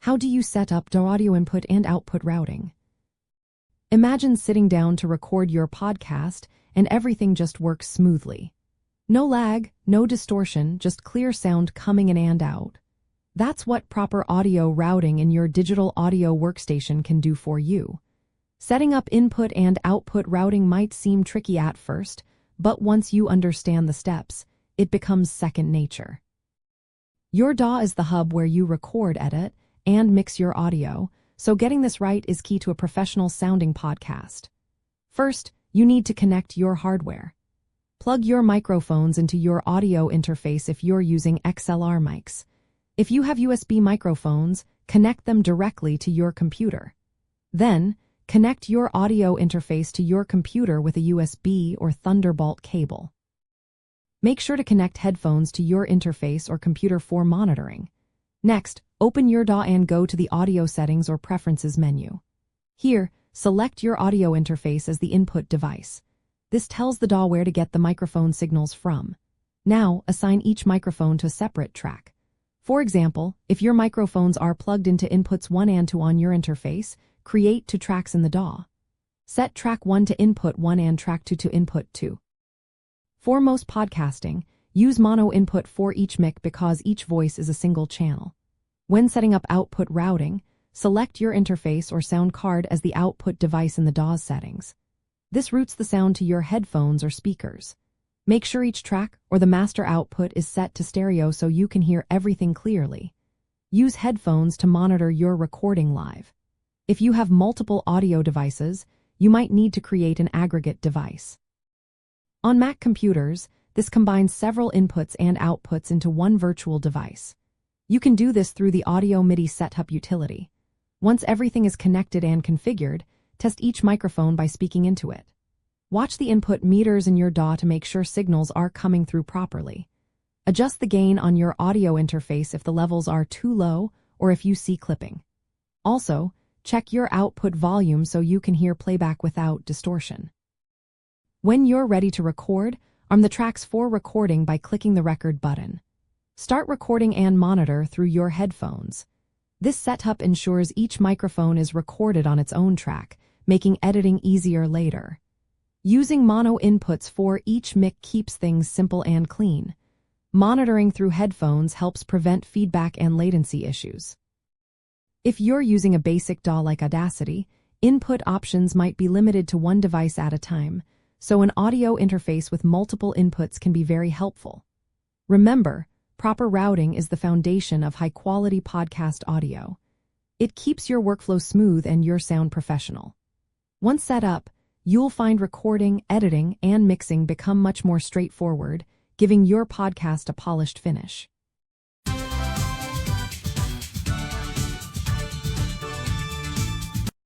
How do you set up DAW audio input and output routing? Imagine sitting down to record your podcast and everything just works smoothly. No lag, no distortion, just clear sound coming in and out. That's what proper audio routing in your digital audio workstation can do for you. Setting up input and output routing might seem tricky at first, but once you understand the steps, it becomes second nature. Your DAW is the hub where you record, edit, and mix your audio, so getting this right is key to a professional-sounding podcast. First, you need to connect your hardware. Plug your microphones into your audio interface if you're using XLR mics. If you have USB microphones, connect them directly to your computer. Then, connect your audio interface to your computer with a USB or Thunderbolt cable. Make sure to connect headphones to your interface or computer for monitoring. Next, open your DAW and go to the Audio Settings or Preferences menu. Here, select your audio interface as the input device. This tells the DAW where to get the microphone signals from. Now, assign each microphone to a separate track. For example, if your microphones are plugged into inputs 1 and 2 on your interface, create 2 tracks in the DAW. Set track 1 to input 1 and track 2 to input 2. For most podcasting, use mono input for each mic because each voice is a single channel. When setting up output routing, select your interface or sound card as the output device in the DAW settings. This routes the sound to your headphones or speakers. Make sure each track or the master output is set to stereo so you can hear everything clearly. Use headphones to monitor your recording live. If you have multiple audio devices, you might need to create an aggregate device. On Mac computers, this combines several inputs and outputs into one virtual device. You can do this through the Audio MIDI Setup utility. Once everything is connected and configured, test each microphone by speaking into it. Watch the input meters in your DAW to make sure signals are coming through properly. Adjust the gain on your audio interface if the levels are too low or if you see clipping. Also, check your output volume so you can hear playback without distortion. When you're ready to record, arm the tracks for recording by clicking the record button. Start recording and monitor through your headphones. This setup ensures each microphone is recorded on its own track, making editing easier later. Using mono inputs for each mic keeps things simple and clean. Monitoring through headphones helps prevent feedback and latency issues. If you're using a basic DAW like Audacity, input options might be limited to one device at a time, so an audio interface with multiple inputs can be very helpful. Remember, proper routing is the foundation of high-quality podcast audio. It keeps your workflow smooth and your sound professional. Once set up, you'll find recording, editing, and mixing become much more straightforward, giving your podcast a polished finish.